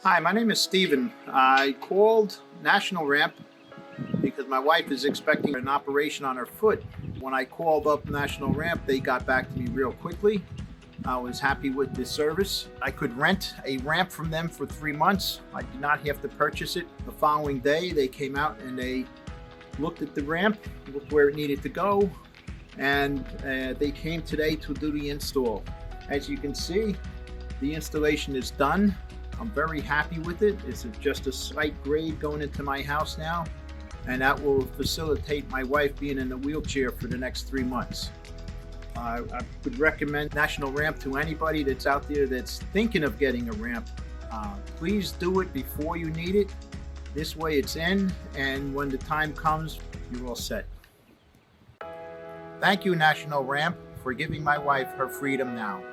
Hi, my name is Steven. I called National Ramp because my wife is expecting an operation on her foot. When I called up National Ramp, they got back to me real quickly. I was happy with the service. I could rent a ramp from them for 3 months. I did not have to purchase it. The following day, they came out and they looked at the ramp, looked where it needed to go, and they came today to do the install. As you can see, the installation is done. I'm very happy with it. It's just a slight grade going into my house now, and that will facilitate my wife being in the wheelchair for the next 3 months. I would recommend National Ramp to anybody that's out there that's thinking of getting a ramp. Please do it before you need it. This way it's in, and when the time comes, you're all set. Thank you, National Ramp, for giving my wife her freedom now.